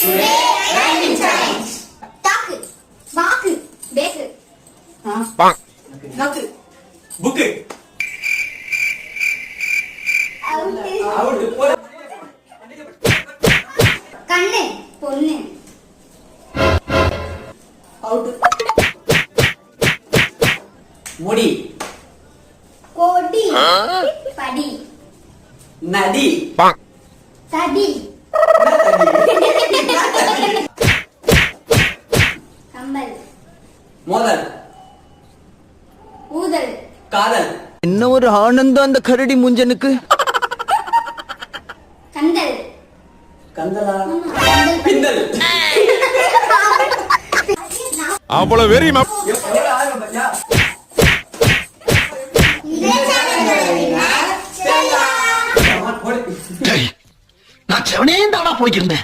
Today, rhyming times. Taku, baku, beku. Naku. Buku. Out. Kannu, ponnu. Out. Mudi. Kodi, padi. Nadi. Tadi. Tadi. Kambal. Modal. Udal. Kadal. என்ன ஒரு ஆனந்தம் அந்த கரடி முஞ்சனுக்கு. Kandal. Kandala. Kandal. Pindal. அவ்வளவு வெறி எவ்வளவு ஆகும் பாத்தியா? நான் செவனே தானா போய்க்கிருந்தேன்.